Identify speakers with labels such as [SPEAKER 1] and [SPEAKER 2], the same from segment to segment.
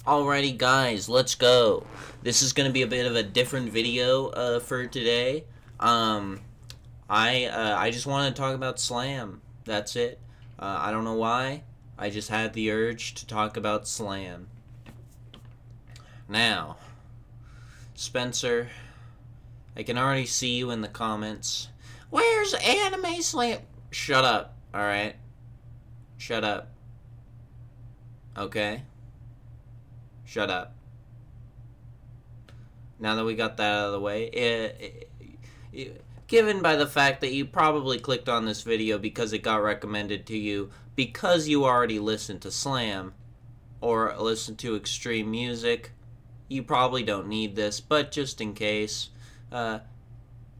[SPEAKER 1] Alrighty guys, let's go. This is going to be a bit of a different video for today. Um, I just want to talk about Slam. That's it. I don't know why. I just had the urge to talk about Slam. Now, Spencer, I can already see you in the comments. Where's Anime Slam? Shut up, alright? Shut up. Okay? Shut up. Now that we got that out of the way, given by the fact that you probably clicked on this video because it got recommended to you because you already listened to Slam or listened to extreme music, you probably don't need this, but just in case,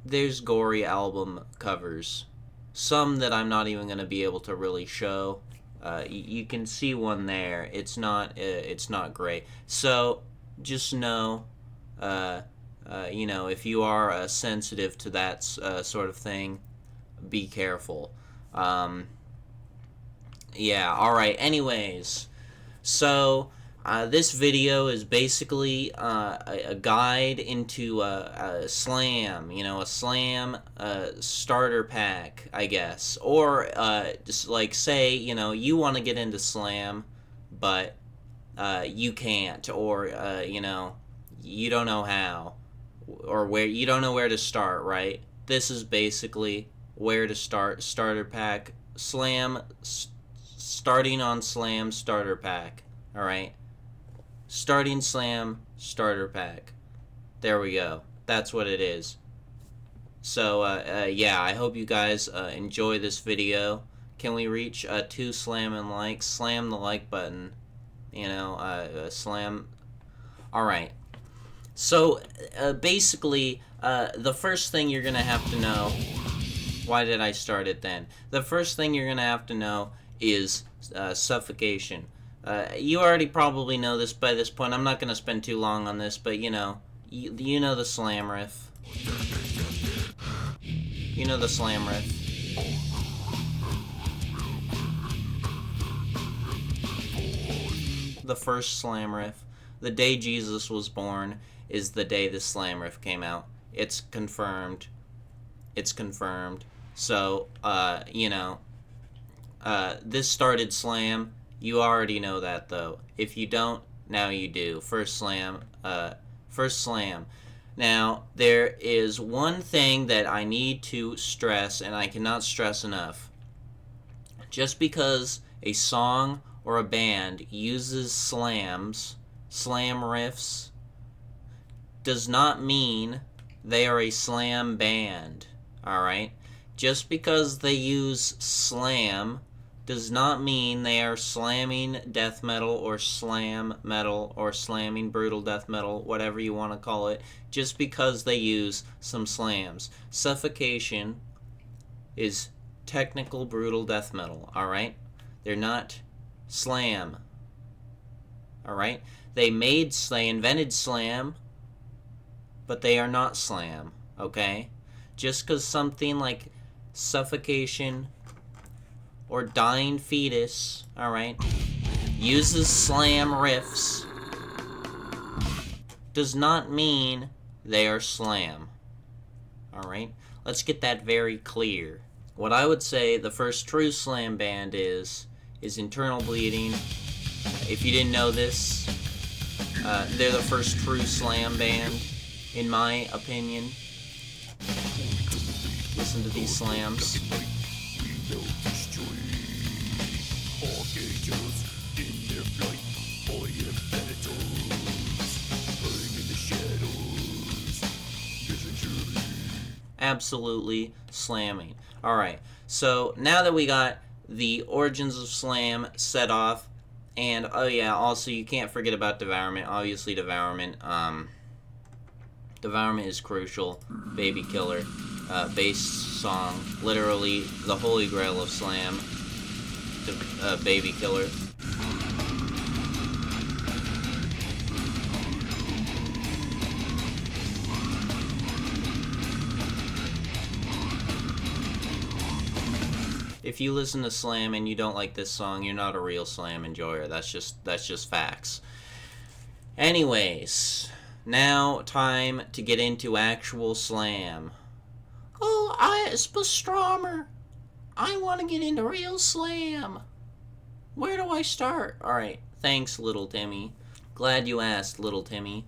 [SPEAKER 1] there's gory album covers. Some that I'm not even going to be able to really show. You can see one there. It's not great. So just know, if you are sensitive to that sort of thing, be careful. Yeah. All right. Anyways, so this video is basically a guide into Slam, a Slam starter pack, I guess. Or just like say, you want to get into Slam, but you can't, or, you don't know how, or where you don't know where to start, right? This is basically where to start. Starter pack, Slam, starting on Slam starter pack, alright? Starting Slam starter pack. There we go. That's what it is. So, yeah, I hope you guys enjoy this video. Can we reach 2 slam and likes? Slam the like button. Slam. Alright. So, basically, the first thing you're going to have to know... Why did I start it then? The first thing you're going to have to know is suffocation. You already probably know this by this point. I'm not going to spend too long on this, but you know the Slam riff. You know the Slam riff. The first Slam riff. The day Jesus was born is the day the Slam riff came out. It's confirmed. It's confirmed. So, this started Slam. You already know that, though. If you don't, now you do. First Slam. Now, there is one thing that I need to stress, and I cannot stress enough. Just because a song or a band uses slam riffs, does not mean they are a slam band, alright? Just because they use slam does not mean they are slamming death metal or slam metal or slamming brutal death metal, whatever you want to call it, just because they use some slams. Suffocation is technical brutal death metal, alright? They're not slam, alright? They invented slam, but they are not slam, okay? Just because something like Suffocation or Dying Fetus, alright, uses slam riffs, does not mean they are slam. Alright? Let's get that very clear. What I would say the first true slam band is Internal Bleeding. If you didn't know this, they're the first true slam band, in my opinion. Listen to these slams. Absolutely slamming. Alright, so now that we got the origins of slam set off, and oh yeah, also you can't forget about Devourment. Obviously Devourment is crucial. Baby Killer, bass song, literally the holy grail of slam. Baby Killer. If you listen to slam and you don't like this song, you're not a real slam enjoyer. That's just facts. Anyways, now time to get into actual slam. Oh, it's Pastrana. I want to get into real slam. Where do I start? Alright, thanks, little Timmy. Glad you asked, little Timmy.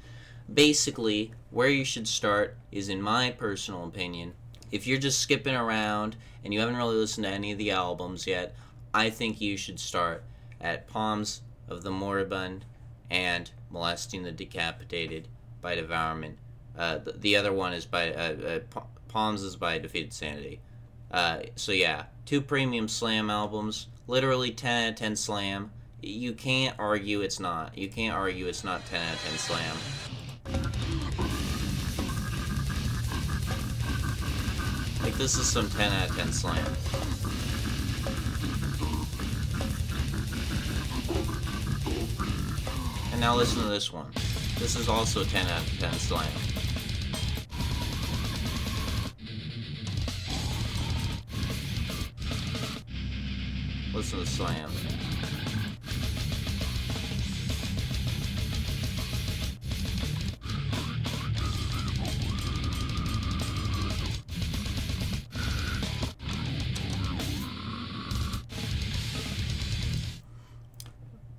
[SPEAKER 1] Basically, where you should start is, in my personal opinion, if you're just skipping around and you haven't really listened to any of the albums yet, I think you should start at Palms of the Moribund and Molesting the Decapitated by Devourment. The other one is by Palms is by Defeated Sanity. So yeah, 2 premium slam albums, literally 10 out of 10 slam. You can't argue it's not. You can't argue it's not 10 out of 10 slam. Like, this is some 10 out of 10 slam. And now listen to this one. This is also 10 out of 10 slam. Listen to slam.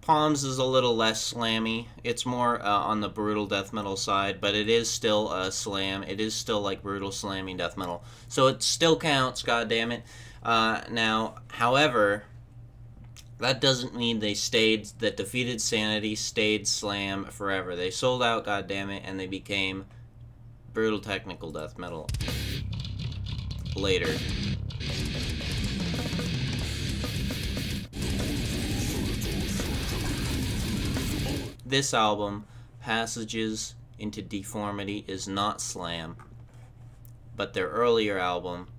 [SPEAKER 1] Palms is a little less slammy. It's more on the brutal death metal side, but it is still a slam. It is still like brutal slamming death metal, so it still counts. God damn it! Now, however, that doesn't mean that Defeated Sanity stayed slam forever. They sold out, God damn it, and they became brutal technical death metal later. This album, Passages into Deformity, is not slam, but their earlier album,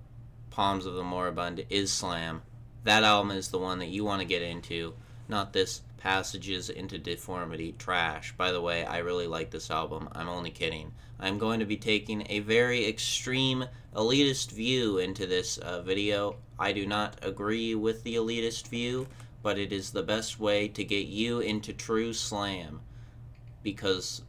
[SPEAKER 1] Palms of the Moribund, is slam. That album is the one that you want to get into, not this Passages into Deformity trash. By the way, I really like this album. I'm only kidding. I'm going to be taking a very extreme elitist view into this video. I do not agree with the elitist view, but it is the best way to get you into true slam. Because,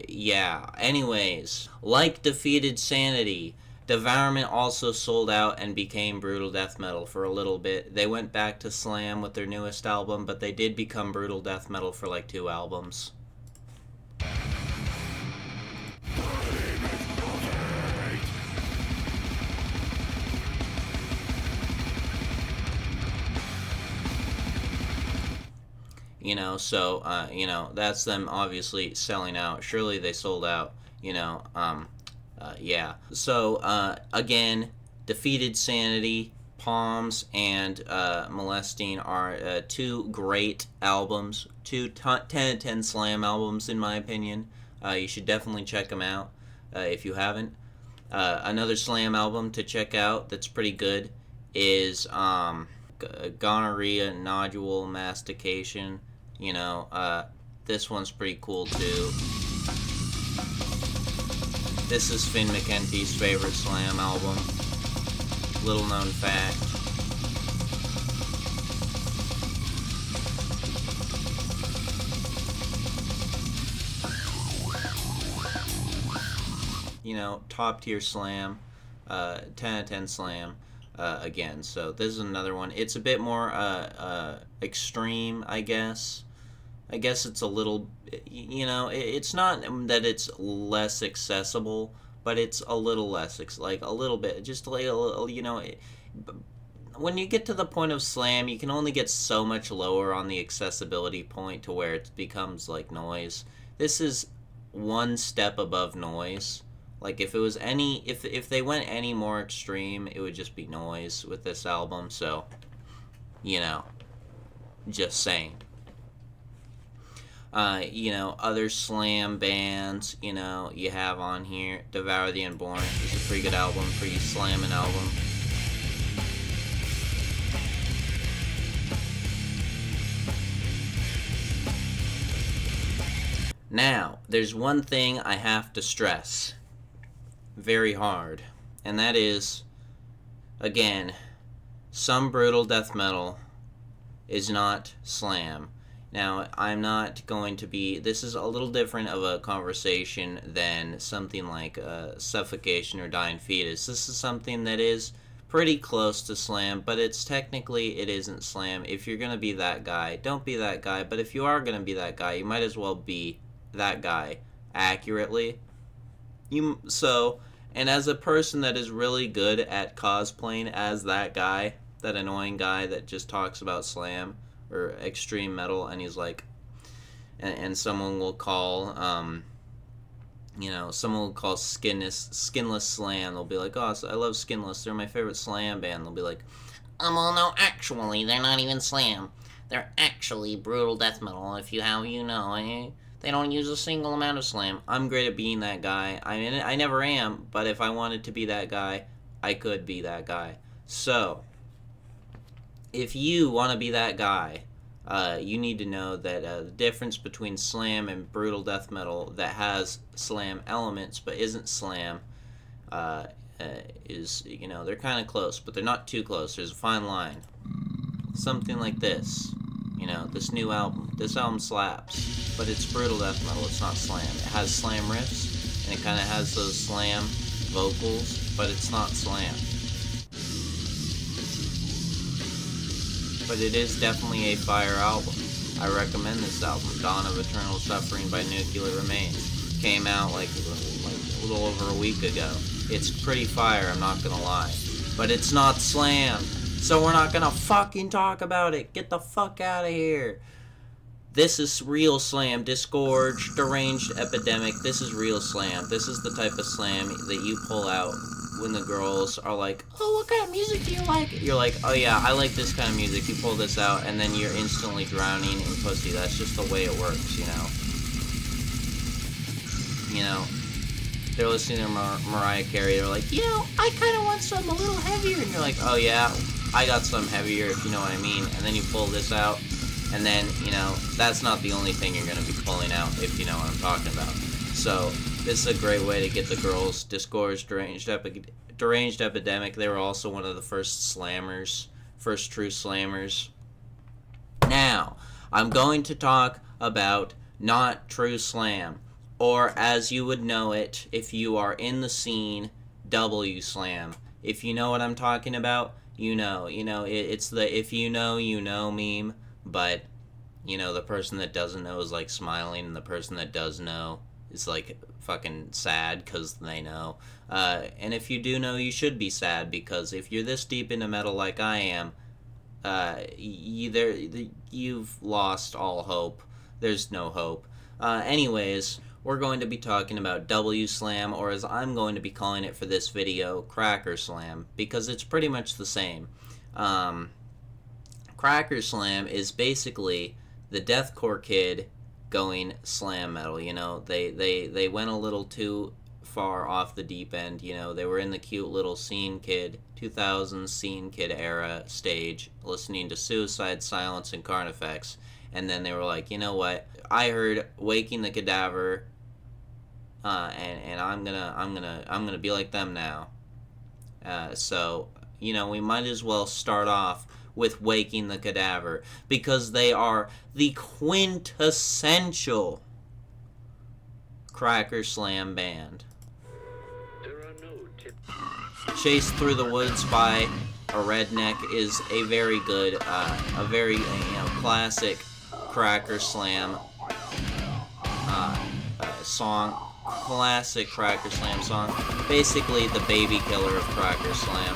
[SPEAKER 1] yeah. Anyways, like Defeated Sanity, Devourment also sold out and became brutal death metal for a little bit. They went back to slam with their newest album, but they did become brutal death metal for like 2 albums. You know, so, you know, that's them obviously selling out. Surely they sold out, you know, yeah. So, again, Defeated Sanity, Palms, and Molesting are 2 great albums. 2 10 slam albums, in my opinion. You should definitely check them out if you haven't. Another slam album to check out that's pretty good is Gonorrhea Nodule Mastication. You know, this one's pretty cool too. This is Finn McKenty's favorite slam album. Little known fact. You know, top tier slam, 10 out of 10 slam. Again, so this is another one. It's a bit more extreme, I guess. I guess it's a little, you know, it's not that it's less accessible, but it's a little less, like a little bit, just like a little, you know, when you get to the point of slam, you can only get so much lower on the accessibility point to where it becomes like noise. This is one step above noise. Like, if it was any, if they went any more extreme, it would just be noise with this album, so, you know, just saying. You know, other slam bands, you know, you have on here, Devour the Unborn is a pretty good album, pretty slamming album. Now, there's one thing I have to stress very hard, and that is, again, some brutal death metal is not slam. Now, I'm not going to be. This is a little different of a conversation than something like suffocation or dying fetus. This is something that is pretty close to slam, but it's technically it isn't slam. If you're gonna be that guy, don't be that guy. But if you are gonna be that guy, you might as well be that guy accurately. And as a person that is really good at cosplaying as that guy, that annoying guy that just talks about slam or extreme metal, and he's like, and someone will call, someone will call Skinless Slam. They'll be like, oh, I love Skinless. They're my favorite slam band. They'll be like, well, no, actually, they're not even slam. They're actually brutal death metal. If you have, they don't use a single amount of slam. I'm great at being that guy. I never am, but if I wanted to be that guy, I could be that guy. So, if you want to be that guy, you need to know that the difference between slam and brutal death metal that has slam elements but isn't slam is, they're kind of close, but they're not too close. There's a fine line. Something like this. This new album. This album slaps, but it's brutal death metal. It's not slam. It has slam riffs, and it kind of has those slam vocals, but it's not slam. But it is definitely a fire album. I recommend this album, Dawn of Eternal Suffering by Nuclear Remains. Came out like a little over a week ago. It's pretty fire, I'm not gonna lie. But it's not slam, so we're not gonna fucking talk about it. Get the fuck out of here. This is real slam. Disgorge, Deranged Epidemic. This is real slam. This is the type of slam that you pull out when the girls are like, oh, what kind of music do you like? You're like, oh yeah, I like this kind of music. You pull this out, and then you're instantly drowning in pussy. That's just the way it works, They're listening to Mariah Carey. They're like, I kind of want something a little heavier. And you're like, oh yeah, I got some heavier, if you know what I mean. And then you pull this out, and then, that's not the only thing you're going to be pulling out, if you know what I'm talking about. So, this is a great way to get the girls. Disgorge, Deranged Epidemic. They were also one of the first true slammers. Now, I'm going to talk about not true slam, or as you would know it if you are in the scene, W slam. If you know what I'm talking about, you know. It's the if you know meme, but, the person that doesn't know is like smiling, and the person that does know is like fucking sad because they know. And if you do know, you should be sad, because if you're this deep into metal like I am, you've lost all hope. There's no hope. Anyways, we're going to be talking about W Slam, or as I'm going to be calling it for this video, Cracker Slam, because it's pretty much the same. Cracker Slam is basically the deathcore kid going slam metal. They went a little too far off the deep end. They were in the cute little scene kid 2000s scene kid era stage, listening to Suicide, Silence, and Carnifex, and then they were like, you know what, I heard Waking the Cadaver, and I'm gonna be like them now. So we might as well start off with Waking the Cadaver, because they are the quintessential Cracker Slam band. Chased Through the Woods by a Redneck is a very good, classic Cracker Slam song. Classic Cracker Slam song. Basically the baby killer of Cracker Slam.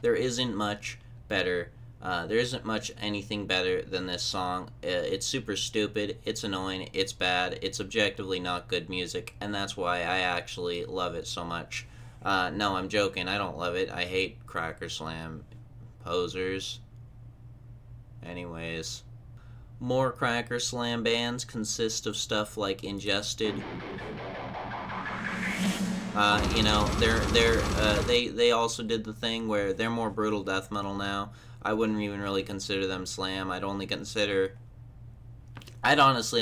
[SPEAKER 1] There isn't much better. There isn't much anything better than this song. It's super stupid, it's annoying, it's bad, it's objectively not good music, and that's why I actually love it so much. No, I'm joking, I don't love it. I hate Cracker Slam posers. Anyways, more Cracker Slam bands consist of stuff like Ingested. They also did the thing where they're more brutal death metal now. I wouldn't even really consider them slam. I'd honestly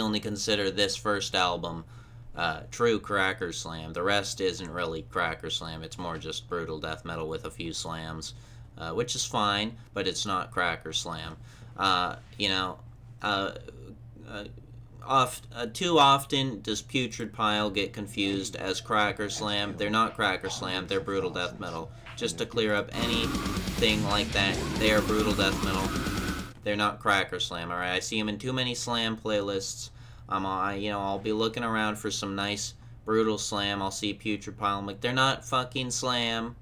[SPEAKER 1] only consider this first album true Cracker Slam. The rest isn't really Cracker Slam. It's more just brutal death metal with a few slams. which is fine, but it's not Cracker Slam. You know, too often does Putrid Pile get confused as Cracker Slam. They're not Cracker Slam, they're Brutal Death Metal. Just to clear up anything like that, they are Brutal Death Metal. They're not Cracker Slam, alright? I see them in too many Slam playlists. I'll be looking around for some nice Brutal Slam. I'll see Putrid Pile. I'm like, they're not fucking Slam.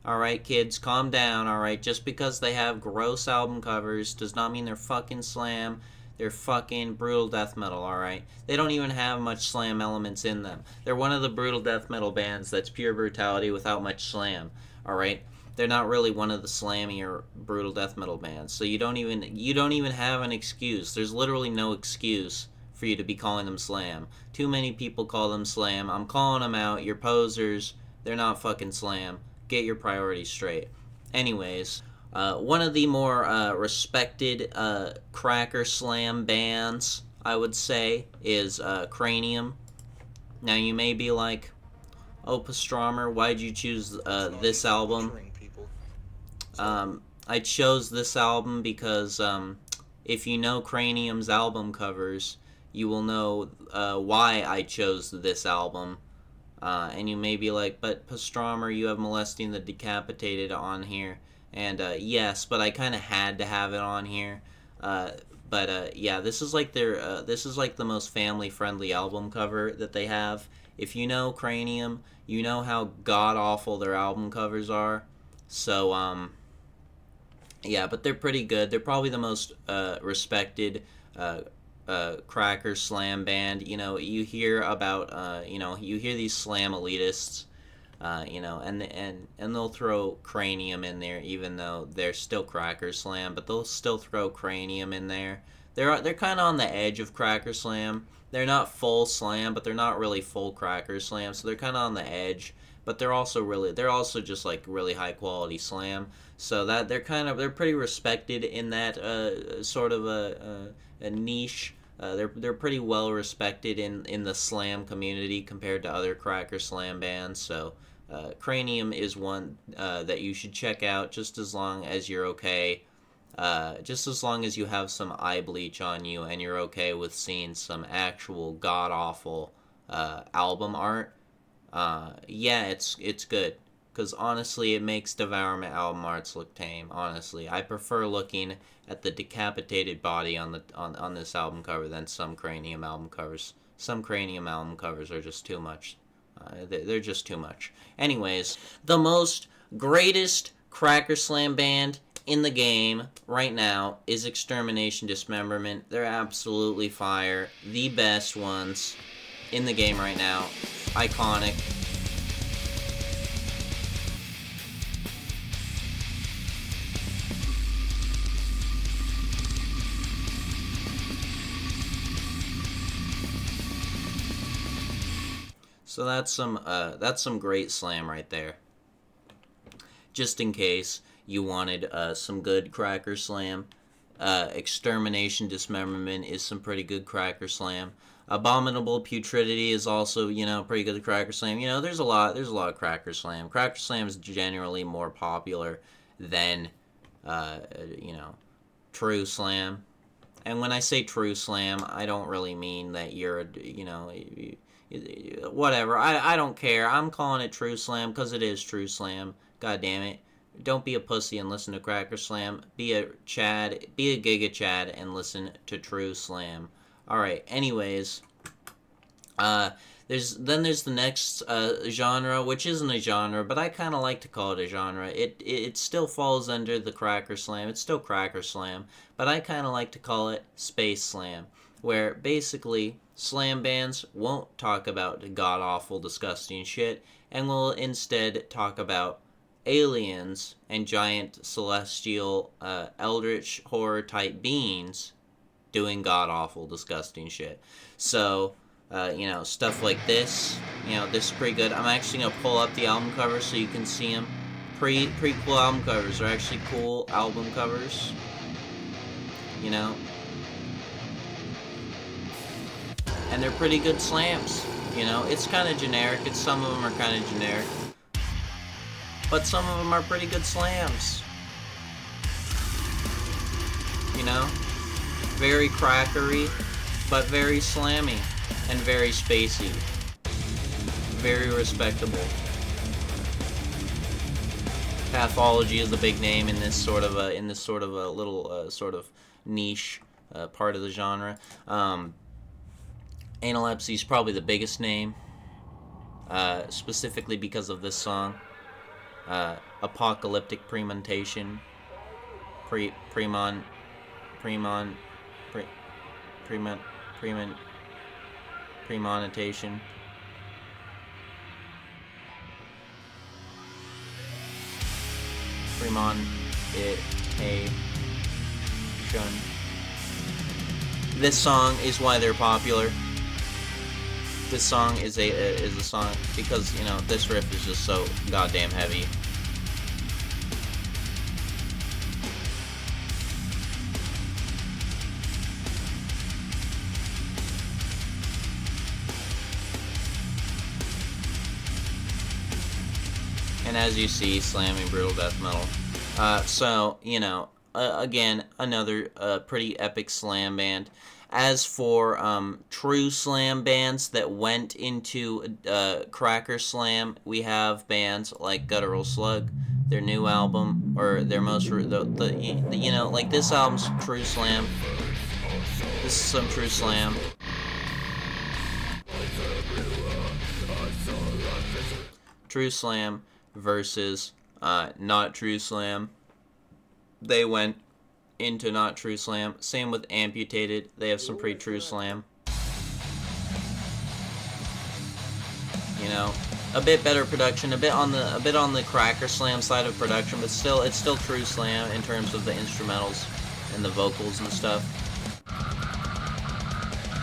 [SPEAKER 1] Alright, kids, calm down, alright? Just because they have gross album covers does not mean they're fucking Slam. They're fucking Brutal Death Metal, alright? They don't even have much Slam elements in them. They're one of the Brutal Death Metal bands that's pure brutality without much Slam, alright? They're not really one of the slammier Brutal Death Metal bands, so you don't even have an excuse. There's literally no excuse for you to be calling them Slam. Too many people call them Slam. I'm calling them out. You're posers. They're not fucking Slam. Get your priorities straight. Anyways, one of the more respected Cracker Slam bands, I would say, is Cranium. Now you may be like, oh, Pastrami, why'd you choose this album? I chose this album because if you know Cranium's album covers, you will know why I chose this album. And you may be like, but Pastrami, you have Molesting the Decapitated on here. And yes, but I kind of had to have it on here. Yeah, this is like this is like the most family-friendly album cover that they have. If you know Cranium, you know how god-awful their album covers are. So, yeah, but they're pretty good. They're probably the most respected Cracker Slam band. You know, you hear about, you hear these Slam elitists, and they'll throw Cranium in there, even though they're still Cracker Slam, but they'll still throw Cranium in there. They're kind of on the edge of Cracker Slam. They're not full Slam, but they're not really full Cracker Slam, so they're kind of on the edge. But they're also just like really high quality Slam. So that they're pretty respected in that sort of a niche. They're pretty well respected in the Slam community compared to other Cracker Slam bands. So Cranium is one that you should check out, just as long as you're okay. Just as long as you have some eye bleach on you and you're okay with seeing some actual god awful album art. Yeah, it's good. Because honestly, it makes Devourment album arts look tame. Honestly, I prefer looking at the decapitated body on this album cover than some Cranium album covers. Some Cranium album covers are just too much. They're just too much. Anyways, the most greatest Cracker Slam band in the game right now is Extermination Dismemberment. They're absolutely fire. The best ones in the game right now. Iconic. So that's some great Slam right there. Just in case you wanted some good Cracker Slam, Extermination Dismemberment is some pretty good Cracker Slam. Abominable Putridity is also, pretty good Cracker Slam. There's a lot of Cracker Slam. Cracker Slam is generally more popular than, True Slam. And when I say True Slam, I don't really mean that you're, whatever. I don't care. I'm calling it True Slam because it is True Slam. God damn it. Don't be a pussy and listen to Cracker Slam. Be a Giga Chad and listen to True Slam. Alright, anyways. There's the next genre, which isn't a genre, but I kind of like to call it a genre. It still falls under the Cracker Slam. It's still Cracker Slam, but I kind of like to call it Space Slam, where basically Slam bands won't talk about god-awful, disgusting shit, and will instead talk about aliens and giant celestial eldritch horror-type beings doing god-awful, disgusting shit. So, stuff like this. This is pretty good. I'm actually going to pull up the album cover so you can see them. Pretty cool album covers. They're actually cool album covers. And they're pretty good slams. It's kind of generic. Some of them are kind of generic. But some of them are pretty good slams. know? Very crackery, but very slammy, and very spacey. Very respectable. Pathology is the big name in this sort of a little sort of niche part of the genre. Analepsy is probably the biggest name, specifically because of this song. Apocalyptic Premontation, Premonitation. This song is why they're popular. This song is a song because, you know, this riff is just so goddamn heavy. And as you see, slamming brutal death metal. So, you know, again, another pretty epic slam band. As for true slam bands that went into Cracker Slam, we have bands like Guttural Slug, their new album, or their most, you know, like this album's true slam. This is some true slam. True slam versus not true slam. They went into not true slam. Same with Amputated. They have some pretty true slam. You know, a bit better production, a bit on the Cracker Slam side of production, but still, it's still true slam in terms of the instrumentals and the vocals and stuff.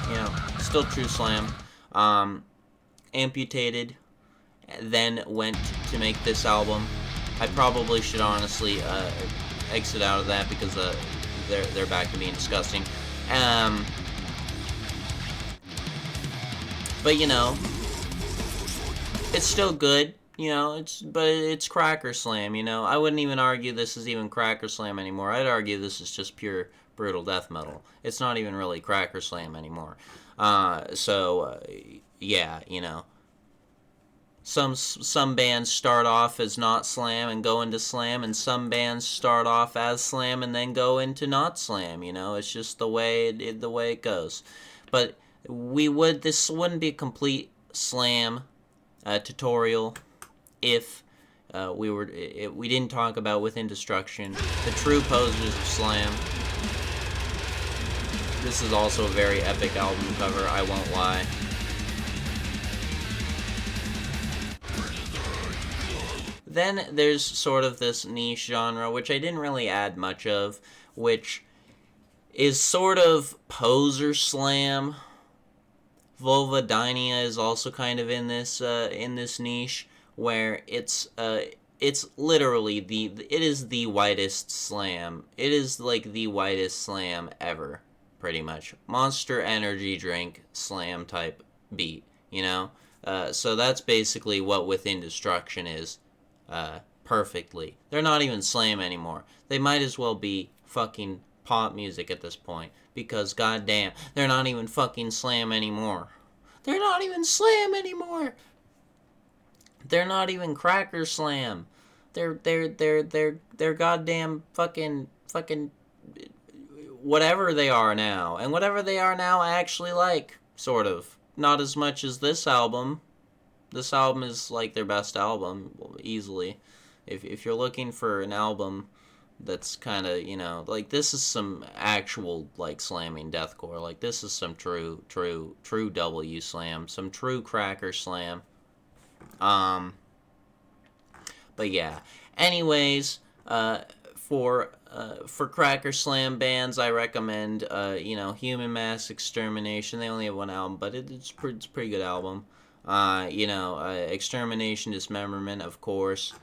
[SPEAKER 1] You know, still true slam. Amputated then went to make this album. I probably should honestly exit out of that because they're back to being disgusting. But you know, it's still good. You know, it's Cracker Slam. You know, I wouldn't even argue this is even Cracker Slam anymore. I'd argue this is just pure brutal death metal. It's not even really Cracker Slam anymore. Yeah, you know. Some bands start off as not slam and go into slam, and some bands start off as slam and then go into not slam. You know, it's just the way it goes. But this wouldn't be a complete slam tutorial if we didn't talk about Within Destruction, the true posers of slam. This is also a very epic album cover, I won't lie. Then there's sort of this niche genre, which I didn't really add much of, which is sort of poser slam. Vulvodynia is also kind of in this niche, where it's literally it is the whitest slam. It is like the whitest slam ever, pretty much. Monster Energy drink slam type beat, you know? So that's basically what Within Destruction is. Perfectly. They're not even slam anymore. They might as well be fucking pop music at this point, because goddamn, they're not even fucking slam anymore. They're not even slam anymore. They're not even Cracker Slam. They're goddamn fucking whatever they are now. And whatever they are now I actually like, sort of. Not as much as this album. This album is like their best album, easily. If you're looking for an album that's kind of, you know, like this is some actual like slamming deathcore. Like this is some true W slam, some true Cracker Slam. But yeah. Anyways, for Cracker Slam bands, I recommend you know, Human Mass Extermination. They only have one album, but it's a pretty good album. You know, Extermination, Dismemberment, of course.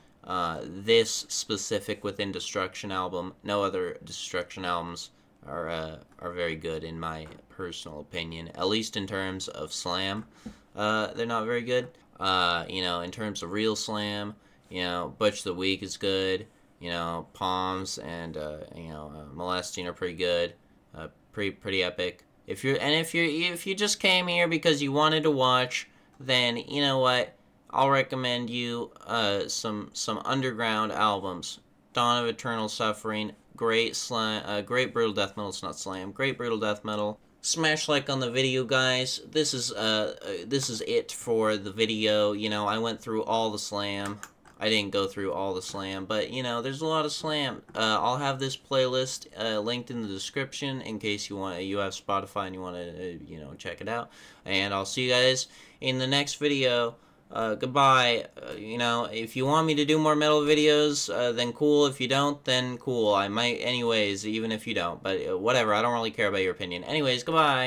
[SPEAKER 1] This specific Within Destruction album, no other Destruction albums are very good in my personal opinion. At least in terms of slam, they're not very good. You know, in terms of real slam, you know, Butch the Weak is good. Palms and Molesting are pretty good, pretty epic. If you just came here because you wanted to watch, then you know what? I'll recommend you some underground albums. Dawn of Eternal Suffering, great brutal death metal. It's not slam. Great brutal death metal. Smash like on the video, guys. This is it for the video. I went through all the slam. I didn't go through all the slam, but there's a lot of slam. I'll have this playlist linked in the description in case you have Spotify and you want to check it out. And I'll see you guys in the next video. Goodbye. If you want me to do more metal videos, then cool. If you don't, then cool. I might anyways, even if you don't. But whatever. I don't really care about your opinion. Anyways, goodbye.